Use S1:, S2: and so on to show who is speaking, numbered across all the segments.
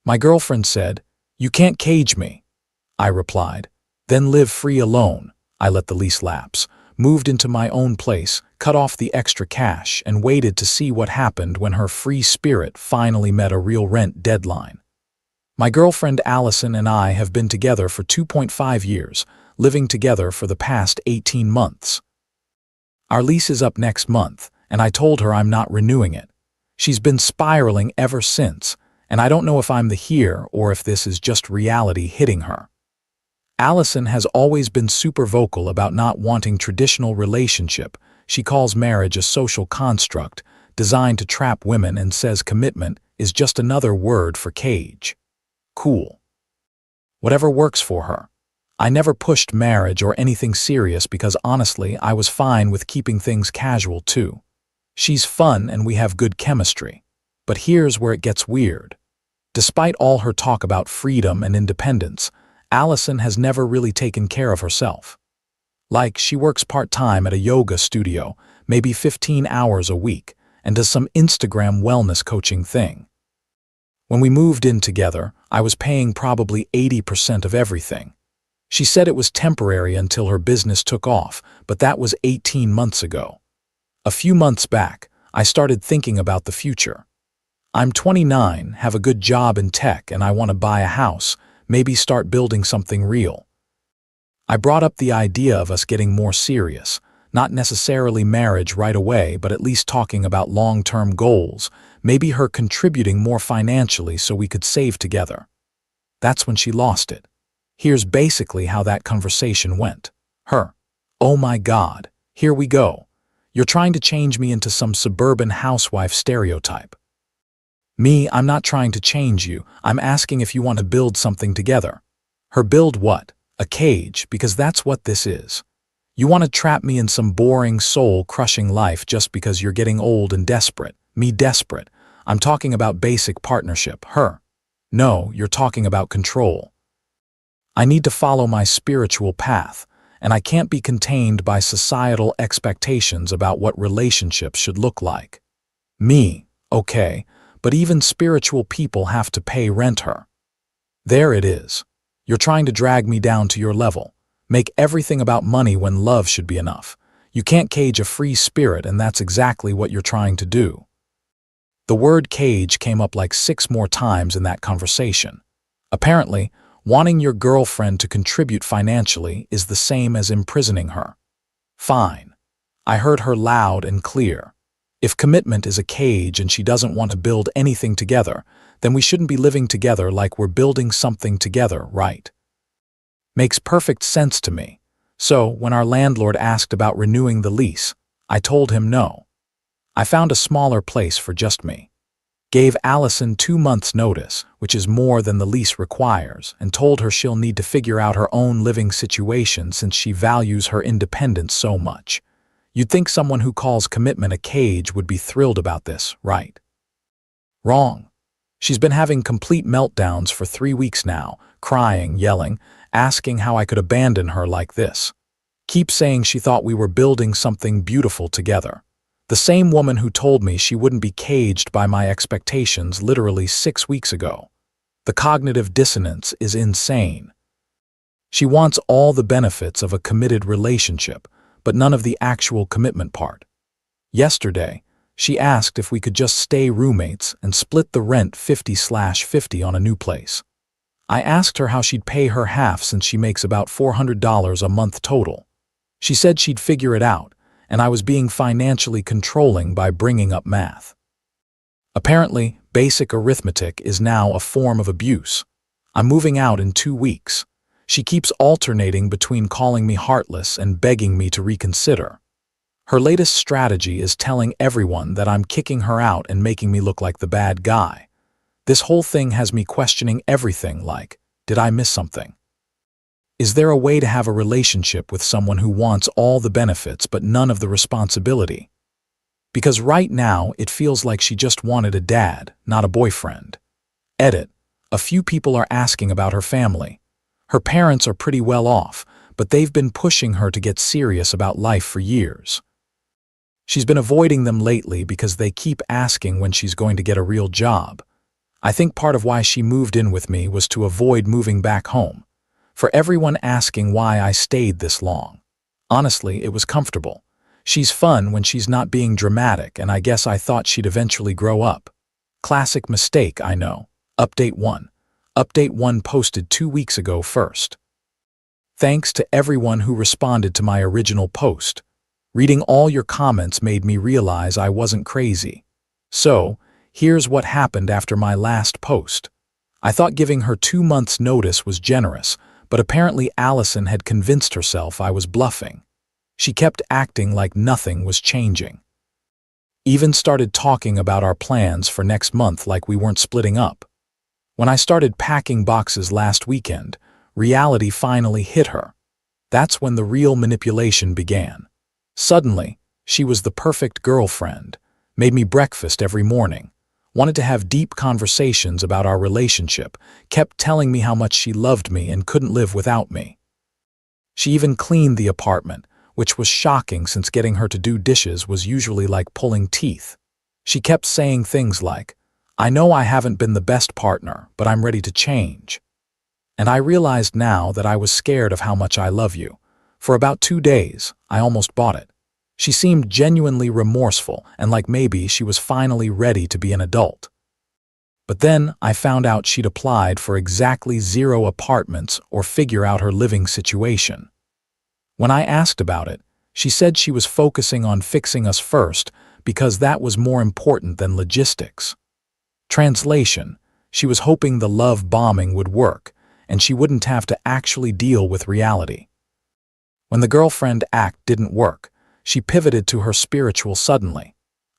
S1: My girlfriend said, "You can't cage me." I replied, "Then live free alone." I let the lease lapse, moved into my own place, cut off the extra cash, and waited to see what happened when her free spirit finally met a real rent deadline. My girlfriend Allison and I have been together for 2.5 years, living together for the past 18 months. Our lease is up next month, and I told her I'm not renewing it. She's been spiraling ever since, and I don't know if I'm the here or if this is just reality hitting her. Allison has always been super vocal about not wanting traditional relationship. She calls marriage a social construct designed to trap women and says commitment is just another word for cage. Cool. Whatever works for her. I never pushed marriage or anything serious because honestly, I was fine with keeping things casual too. She's fun and we have good chemistry. But here's where it gets weird. Despite all her talk about freedom and independence, Allison has never really taken care of herself. Like, she works part-time at a yoga studio, maybe 15 hours a week, and does some Instagram wellness coaching thing. When we moved in together, I was paying probably 80% of everything. She said it was temporary until her business took off, but that was 18 months ago. A few months back, I started thinking about the future. I'm 29, have a good job in tech, and I want to buy a house, maybe start building something real. I brought up the idea of us getting more serious, not necessarily marriage right away, but at least talking about long-term goals, maybe her contributing more financially so we could save together. That's when she lost it. Here's basically how that conversation went. Her, "Oh my God, here we go. You're trying to change me into some suburban housewife stereotype." Me, "I'm not trying to change you. I'm asking if you want to build something together." Her, "Build what? A cage, because that's what this is. You want to trap me in some boring, soul-crushing life just because you're getting old and desperate." Me, "Desperate? I'm talking about basic partnership." Her, "No, you're talking about control. I need to follow my spiritual path, and I can't be contained by societal expectations about what relationships should look like." Me, "Okay, but even spiritual people have to pay rent." Her, "There it is. You're trying to drag me down to your level. Make everything about money when love should be enough. You can't cage a free spirit, and that's exactly what you're trying to do." The word cage came up like 6 more times in that conversation. Apparently, wanting your girlfriend to contribute financially is the same as imprisoning her. Fine. I heard her loud and clear. If commitment is a cage and she doesn't want to build anything together, then we shouldn't be living together like we're building something together, right? Makes perfect sense to me. So, when our landlord asked about renewing the lease, I told him no. I found a smaller place for just me. Gave Allison 2 months' notice, which is more than the lease requires, and told her she'll need to figure out her own living situation since she values her independence so much. You'd think someone who calls commitment a cage would be thrilled about this, right? Wrong. She's been having complete meltdowns for 3 weeks now, crying, yelling, asking how I could abandon her like this. Keep saying she thought we were building something beautiful together. The same woman who told me she wouldn't be caged by my expectations literally 6 weeks ago. The cognitive dissonance is insane. She wants all the benefits of a committed relationship, but none of the actual commitment part. Yesterday, she asked if we could just stay roommates and split the rent 50/50 on a new place. I asked her how she'd pay her half since she makes about $400 a month total. She said she'd figure it out, and I was being financially controlling by bringing up math. Apparently, basic arithmetic is now a form of abuse. I'm moving out in 2 weeks. She keeps alternating between calling me heartless and begging me to reconsider. Her latest strategy is telling everyone that I'm kicking her out and making me look like the bad guy. This whole thing has me questioning everything like, did I miss something? Is there a way to have a relationship with someone who wants all the benefits but none of the responsibility? Because right now it feels like she just wanted a dad, not a boyfriend. Edit. A few people are asking about her family. Her parents are pretty well off, but they've been pushing her to get serious about life for years. She's been avoiding them lately because they keep asking when she's going to get a real job. I think part of why she moved in with me was to avoid moving back home, for everyone asking why I stayed this long. Honestly, it was comfortable. She's fun when she's not being dramatic, and I guess I thought she'd eventually grow up. Classic mistake, I know. Update 1. Update 1 posted 2 weeks ago first. Thanks to everyone who responded to my original post. Reading all your comments made me realize I wasn't crazy. So, here's what happened after my last post. I thought giving her 2 months' notice was generous, but apparently Allison had convinced herself I was bluffing. She kept acting like nothing was changing. Even started talking about our plans for next month like we weren't splitting up. When I started packing boxes last weekend, reality finally hit her. That's when the real manipulation began. Suddenly, she was the perfect girlfriend, made me breakfast every morning, wanted to have deep conversations about our relationship, kept telling me how much she loved me and couldn't live without me. She even cleaned the apartment, which was shocking since getting her to do dishes was usually like pulling teeth. She kept saying things like, "I know I haven't been the best partner, but I'm ready to change." And I realized now that I was scared of how much I love you. For about 2 days, I almost bought it. She seemed genuinely remorseful and like maybe she was finally ready to be an adult. But then I found out she'd applied for exactly 0 apartments or figure out her living situation. When I asked about it, she said she was focusing on fixing us first because that was more important than logistics. Translation: she was hoping the love bombing would work and she wouldn't have to actually deal with reality. When the girlfriend act didn't work, she pivoted to her spiritual suddenly.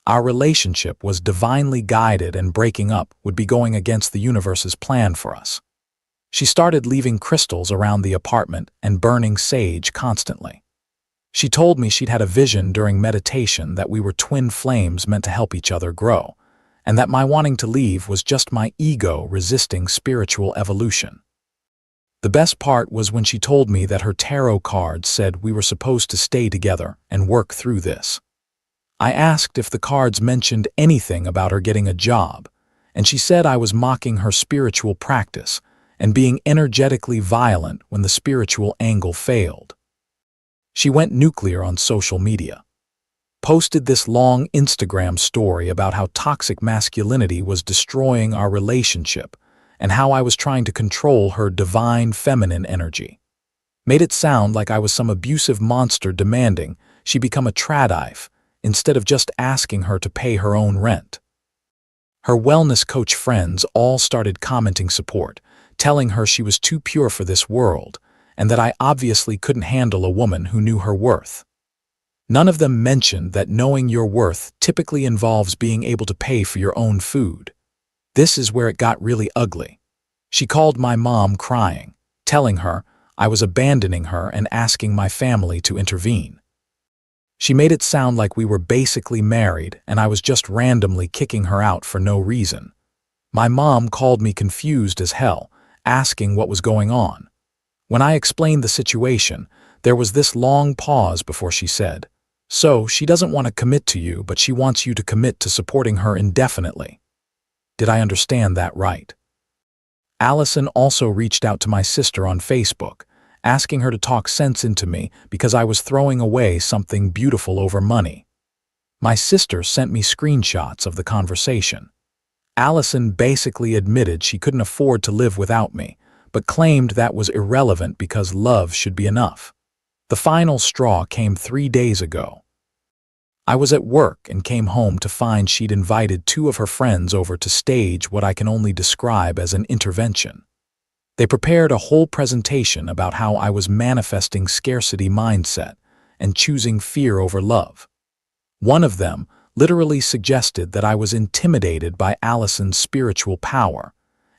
S1: Our relationship was divinely guided and breaking up would be going against the universe's plan for us. She started leaving crystals around the apartment and burning sage constantly. She told me she'd had a vision during meditation that we were twin flames meant to help each other grow, and that my wanting to leave was just my ego resisting spiritual evolution. The best part was when she told me that her tarot cards said we were supposed to stay together and work through this. I asked if the cards mentioned anything about her getting a job, and she said I was mocking her spiritual practice and being energetically violent when the spiritual angle failed. She went nuclear on social media. Posted this long Instagram story about how toxic masculinity was destroying our relationship and how I was trying to control her divine feminine energy. Made it sound like I was some abusive monster demanding she become a tradife instead of just asking her to pay her own rent. Her wellness coach friends all started commenting support, telling her she was too pure for this world and that I obviously couldn't handle a woman who knew her worth. None of them mentioned that knowing your worth typically involves being able to pay for your own food. This is where it got really ugly. She called my mom crying, telling her I was abandoning her and asking my family to intervene. She made it sound like we were basically married and I was just randomly kicking her out for no reason. My mom called me confused as hell, asking what was going on. When I explained the situation, there was this long pause before she said, "So she doesn't want to commit to you, but she wants you to commit to supporting her indefinitely." Did I understand that right? Allison also reached out to my sister on Facebook, asking her to talk sense into me because I was throwing away something beautiful over money. My sister sent me screenshots of the conversation. Allison basically admitted she couldn't afford to live without me, but claimed that was irrelevant because love should be enough. The final straw came 3 days ago. I was at work and came home to find she'd invited 2 of her friends over to stage what I can only describe as an intervention. They prepared a whole presentation about how I was manifesting scarcity mindset and choosing fear over love. One of them literally suggested that I was intimidated by Allison's spiritual power,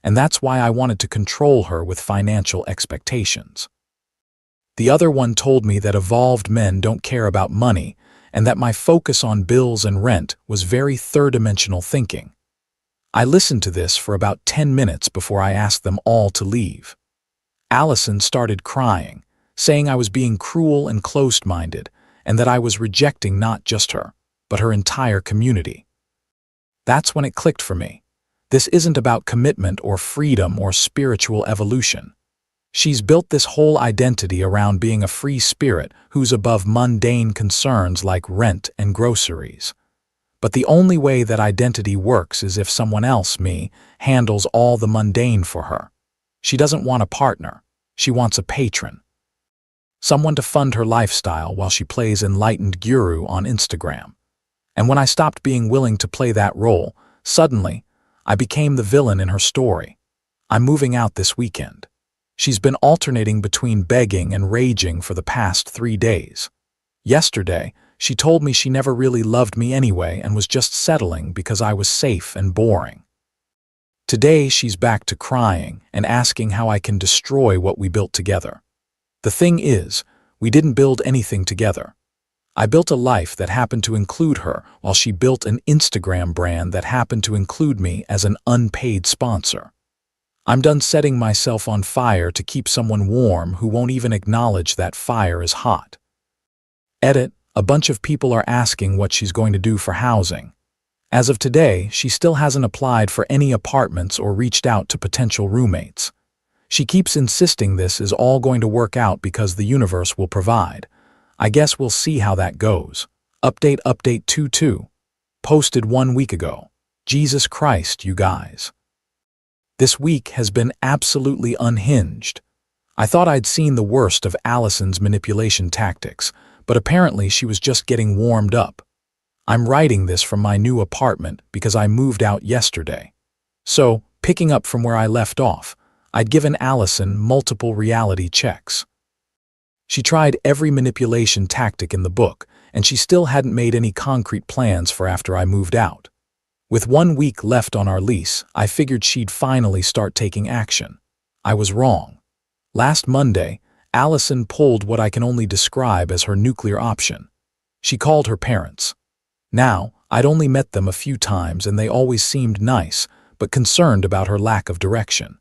S1: and that's why I wanted to control her with financial expectations. The other one told me that evolved men don't care about money and that my focus on bills and rent was very third-dimensional thinking. I listened to this for about 10 minutes before I asked them all to leave. Allison started crying, saying I was being cruel and closed-minded and that I was rejecting not just her, but her entire community. That's when it clicked for me. This isn't about commitment or freedom or spiritual evolution. She's built this whole identity around being a free spirit who's above mundane concerns like rent and groceries. But the only way that identity works is if someone else, me, handles all the mundane for her. She doesn't want a partner. She wants a patron. Someone to fund her lifestyle while she plays enlightened guru on Instagram. And when I stopped being willing to play that role, suddenly, I became the villain in her story. I'm moving out this weekend. She's been alternating between begging and raging for the past 3 days. Yesterday, she told me she never really loved me anyway and was just settling because I was safe and boring. Today, she's back to crying and asking how I can destroy what we built together. The thing is, we didn't build anything together. I built a life that happened to include her, while she built an Instagram brand that happened to include me as an unpaid sponsor. I'm done setting myself on fire to keep someone warm who won't even acknowledge that fire is hot. Edit, a bunch of people are asking what she's going to do for housing. As of today, she still hasn't applied for any apartments or reached out to potential roommates. She keeps insisting this is all going to work out because the universe will provide. I guess we'll see how that goes. Update 22. Posted 1 week ago. Jesus Christ, you guys. This week has been absolutely unhinged. I thought I'd seen the worst of Allison's manipulation tactics, but apparently she was just getting warmed up. I'm writing this from my new apartment because I moved out yesterday. So, picking up from where I left off, I'd given Allison multiple reality checks. She tried every manipulation tactic in the book, and she still hadn't made any concrete plans for after I moved out. With 1 week left on our lease, I figured she'd finally start taking action. I was wrong. Last Monday, Allison pulled what I can only describe as her nuclear option. She called her parents. Now, I'd only met them a few times and they always seemed nice, but concerned about her lack of direction.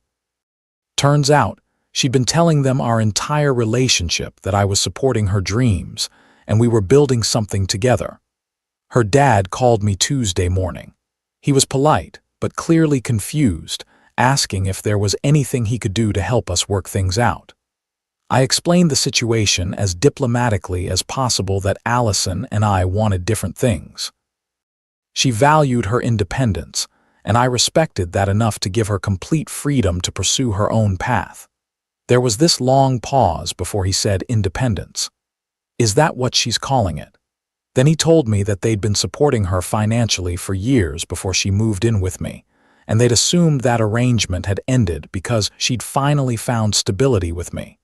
S1: Turns out, she'd been telling them our entire relationship, that I was supporting her dreams, and we were building something together. Her dad called me Tuesday morning. He was polite, but clearly confused, asking if there was anything he could do to help us work things out. I explained the situation as diplomatically as possible, that Allison and I wanted different things. She valued her independence, and I respected that enough to give her complete freedom to pursue her own path. There was this long pause before he said independence. Is that what she's calling it? Then he told me that they'd been supporting her financially for years before she moved in with me, and they'd assumed that arrangement had ended because she'd finally found stability with me.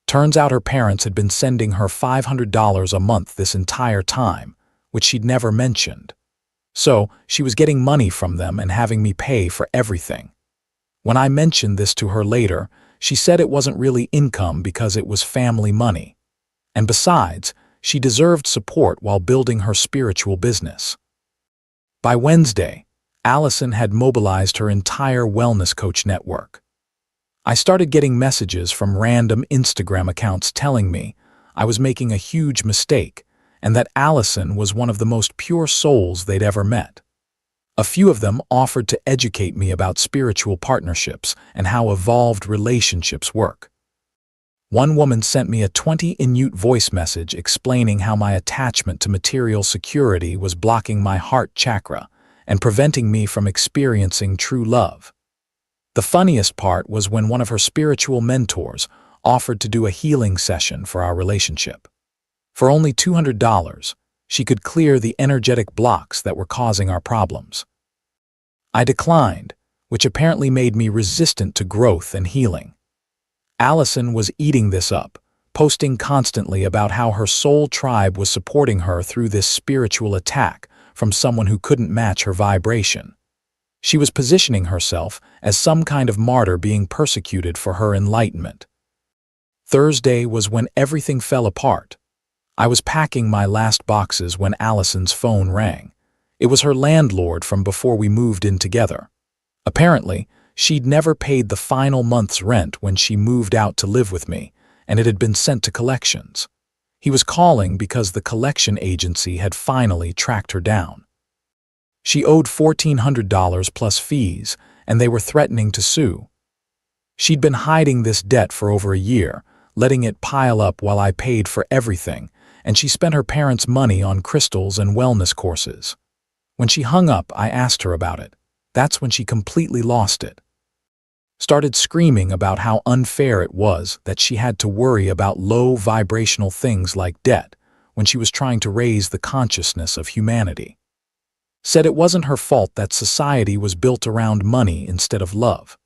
S1: Turns out her parents had been sending her $500 a month this entire time, which she'd never mentioned. So, she was getting money from them and having me pay for everything. When I mentioned this to her later, she said it wasn't really income because it was family money. And besides, she deserved support while building her spiritual business. By Wednesday, Allison had mobilized her entire wellness coach network. I started getting messages from random Instagram accounts telling me I was making a huge mistake and that Allison was one of the most pure souls they'd ever met. A few of them offered to educate me about spiritual partnerships and how evolved relationships work. One woman sent me a 20-minute voice message explaining how my attachment to material security was blocking my heart chakra and preventing me from experiencing true love. The funniest part was when one of her spiritual mentors offered to do a healing session for our relationship. For only $200, she could clear the energetic blocks that were causing our problems. I declined, which apparently made me resistant to growth and healing. Allison was eating this up, posting constantly about how her soul tribe was supporting her through this spiritual attack from someone who couldn't match her vibration. She was positioning herself as some kind of martyr being persecuted for her enlightenment. Thursday was when everything fell apart. I was packing my last boxes when Allison's phone rang. It was her landlord from before we moved in together. Apparently, she'd never paid the final month's rent when she moved out to live with me, and it had been sent to collections. He was calling because the collection agency had finally tracked her down. She owed $1,400 plus fees, and they were threatening to sue. She'd been hiding this debt for over a year, letting it pile up while I paid for everything, and she spent her parents' money on crystals and wellness courses. When she hung up, I asked her about it. That's when she completely lost it. Started screaming about how unfair it was that she had to worry about low vibrational things like debt when she was trying to raise the consciousness of humanity. Said it wasn't her fault that society was built around money instead of love.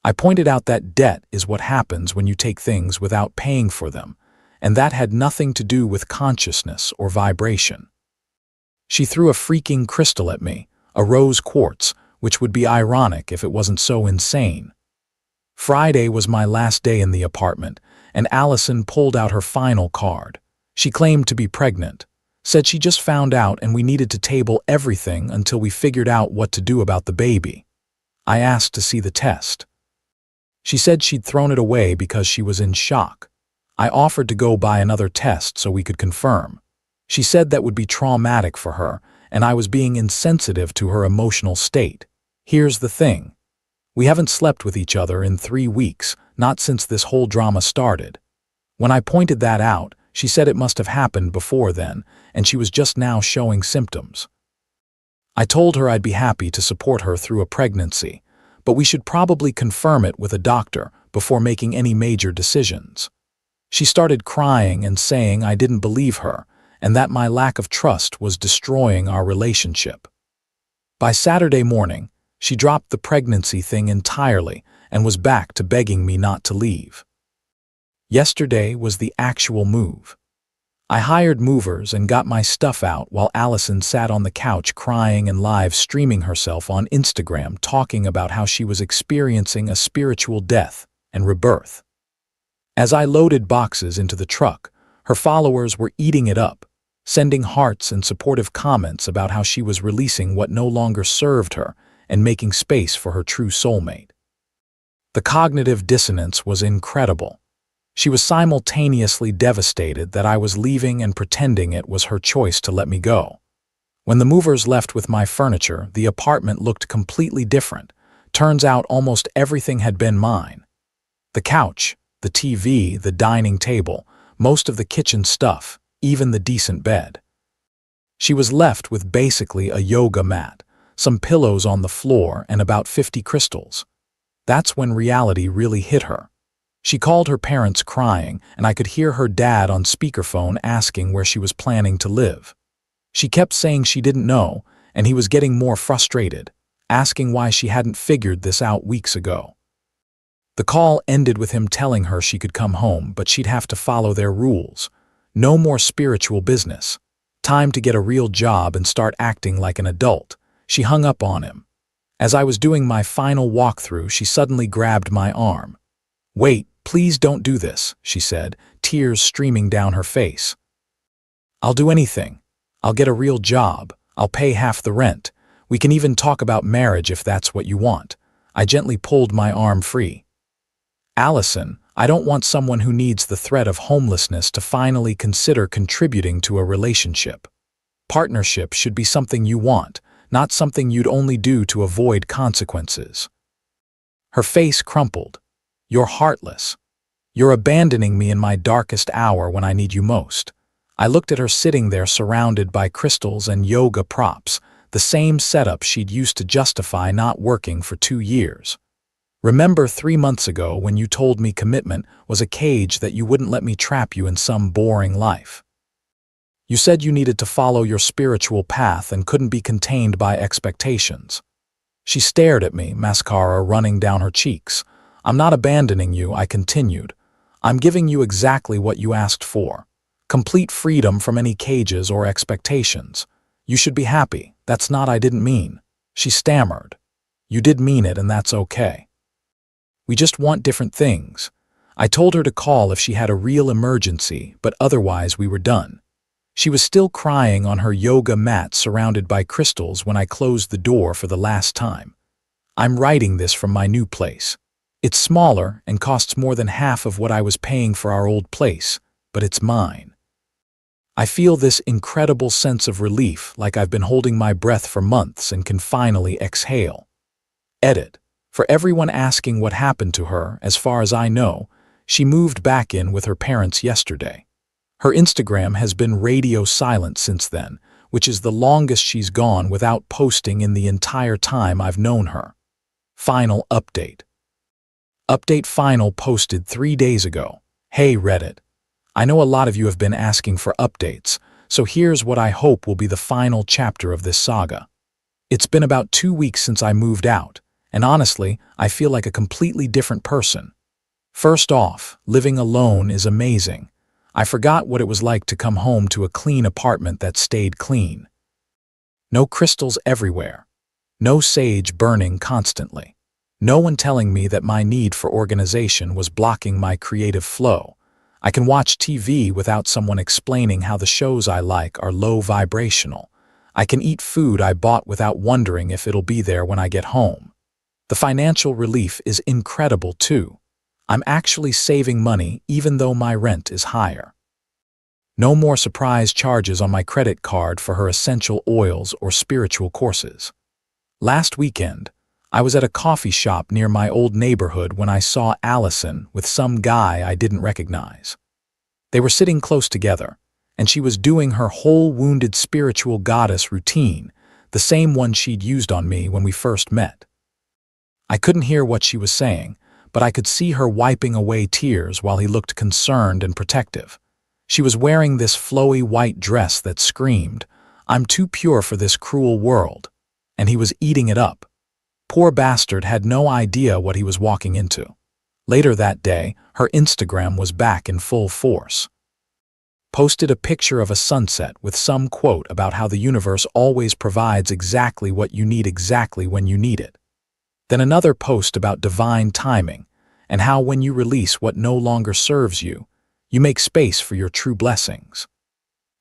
S1: I pointed out that debt is what happens when you take things without paying for them, and that had nothing to do with consciousness or vibration. She threw a freaking crystal at me, a rose quartz, which would be ironic if it wasn't so insane. Friday was my last day in the apartment, and Allison pulled out her final card. She claimed to be pregnant, said she just found out and we needed to table everything until we figured out what to do about the baby. I asked to see the test. She said she'd thrown it away because she was in shock. I offered to go buy another test so we could confirm. She said that would be traumatic for her, and I was being insensitive to her emotional state. Here's the thing. We haven't slept with each other in 3 weeks, not since this whole drama started. When I pointed that out, she said it must have happened before then, and she was just now showing symptoms. I told her I'd be happy to support her through a pregnancy, but we should probably confirm it with a doctor before making any major decisions. She started crying and saying I didn't believe her, and that my lack of trust was destroying our relationship. By Saturday morning, she dropped the pregnancy thing entirely and was back to begging me not to leave. Yesterday was the actual move. I hired movers and got my stuff out while Allison sat on the couch crying and live streaming herself on Instagram talking about how she was experiencing a spiritual death and rebirth. As I loaded boxes into the truck, her followers were eating it up, sending hearts and supportive comments about how she was releasing what no longer served her and making space for her true soulmate. The cognitive dissonance was incredible. She was simultaneously devastated that I was leaving and pretending it was her choice to let me go. When the movers left with my furniture, the apartment looked completely different. Turns out almost everything had been mine. The couch, the TV, the dining table, most of the kitchen stuff, even the decent bed. She was left with basically a yoga mat, some pillows on the floor, and about 50 crystals. That's when reality really hit her. She called her parents crying, and I could hear her dad on speakerphone asking where she was planning to live. She kept saying she didn't know, and he was getting more frustrated, asking why she hadn't figured this out weeks ago. The call ended with him telling her she could come home, but she'd have to follow their rules. No more spiritual business. Time to get a real job and start acting like an adult. She hung up on him. As I was doing my final walkthrough, she suddenly grabbed my arm. "Wait, please don't do this," she said, tears streaming down her face. "I'll do anything. I'll get a real job. I'll pay half the rent. We can even talk about marriage if that's what you want." I gently pulled my arm free. "Allison, I don't want someone who needs the threat of homelessness to finally consider contributing to a relationship. Partnership should be something you want, not something you'd only do to avoid consequences." Her face crumpled. "You're heartless. You're abandoning me in my darkest hour when I need you most." I looked at her sitting there surrounded by crystals and yoga props, the same setup she'd used to justify not working for 2 years. "Remember 3 months ago when you told me commitment was a cage that you wouldn't let me trap you in some boring life? You said you needed to follow your spiritual path and couldn't be contained by expectations." She stared at me, mascara running down her cheeks. "I'm not abandoning you," I continued. "I'm giving you exactly what you asked for. Complete freedom from any cages or expectations. You should be happy. That's not I didn't mean." She stammered. "You did mean it, and that's okay. We just want different things." I told her to call if she had a real emergency, but otherwise we were done. She was still crying on her yoga mat surrounded by crystals when I closed the door for the last time. I'm writing this from my new place. It's smaller and costs more than half of what I was paying for our old place, but it's mine. I feel this incredible sense of relief, like I've been holding my breath for months and can finally exhale. Edit. For everyone asking what happened to her, as far as I know, she moved back in with her parents yesterday. Her Instagram has been radio silent since then, which is the longest she's gone without posting in the entire time I've known her. Final update. Update final posted 3 days ago. Hey Reddit. I know a lot of you have been asking for updates, so here's what I hope will be the final chapter of this saga. It's been about 2 weeks since I moved out, and honestly, I feel like a completely different person. First off, living alone is amazing. I forgot what it was like to come home to a clean apartment that stayed clean. No crystals everywhere. No sage burning constantly. No one telling me that my need for organization was blocking my creative flow. I can watch TV without someone explaining how the shows I like are low vibrational. I can eat food I bought without wondering if it'll be there when I get home. The financial relief is incredible too. I'm actually saving money even though my rent is higher. No more surprise charges on my credit card for her essential oils or spiritual courses. Last weekend, I was at a coffee shop near my old neighborhood when I saw Allison with some guy I didn't recognize. They were sitting close together, and she was doing her whole wounded spiritual goddess routine, the same one she'd used on me when we first met. I couldn't hear what she was saying, but I could see her wiping away tears while he looked concerned and protective. She was wearing this flowy white dress that screamed, "I'm too pure for this cruel world," and he was eating it up. Poor bastard had no idea what he was walking into. Later that day, her Instagram was back in full force. Posted a picture of a sunset with some quote about how the universe always provides exactly what you need exactly when you need it. Then another post about divine timing and how when you release what no longer serves you, you make space for your true blessings.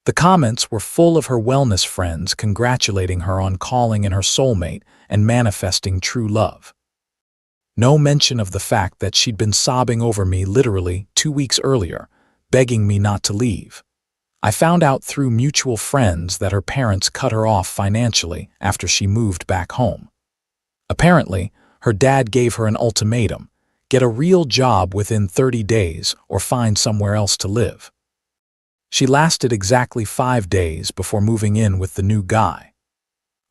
S1: The comments were full of her wellness friends congratulating her on calling in her soulmate and manifesting true love. No mention of the fact that she'd been sobbing over me literally 2 weeks earlier, begging me not to leave. I found out through mutual friends that her parents cut her off financially after she moved back home. Apparently, her dad gave her an ultimatum: get a real job within 30 days or find somewhere else to live. She lasted exactly 5 days before moving in with the new guy.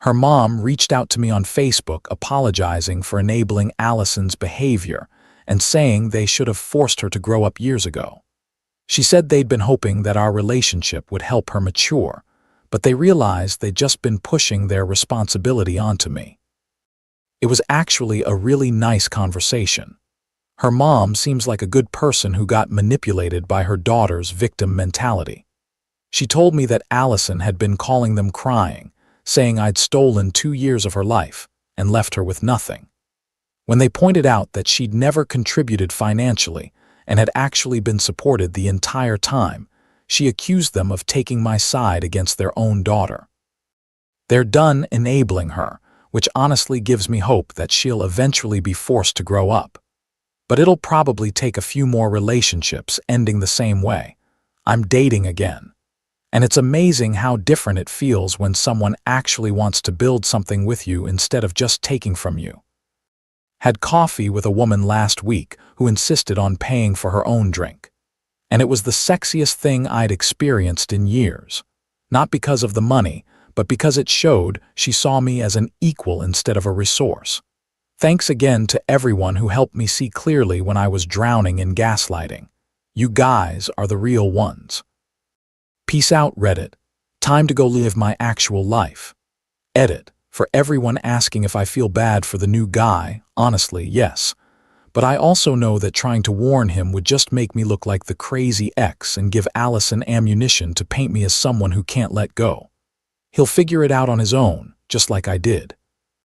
S1: Her mom reached out to me on Facebook apologizing for enabling Allison's behavior and saying they should have forced her to grow up years ago. She said they'd been hoping that our relationship would help her mature, but they realized they'd just been pushing their responsibility onto me. It was actually a really nice conversation. Her mom seems like a good person who got manipulated by her daughter's victim mentality. She told me that Allison had been calling them crying, saying I'd stolen 2 years of her life and left her with nothing. When they pointed out that she'd never contributed financially and had actually been supported the entire time, she accused them of taking my side against their own daughter. They're done enabling her, which honestly gives me hope that she'll eventually be forced to grow up. But it'll probably take a few more relationships ending the same way. I'm dating again. And it's amazing how different it feels when someone actually wants to build something with you instead of just taking from you. Had coffee with a woman last week who insisted on paying for her own drink. And it was the sexiest thing I'd experienced in years. Not because of the money, but because it showed she saw me as an equal instead of a resource. Thanks again to everyone who helped me see clearly when I was drowning in gaslighting. You guys are the real ones. Peace out, Reddit. Time to go live my actual life. Edit. For everyone asking if I feel bad for the new guy, honestly, yes. But I also know that trying to warn him would just make me look like the crazy ex and give Allison ammunition to paint me as someone who can't let go. He'll figure it out on his own, just like I did.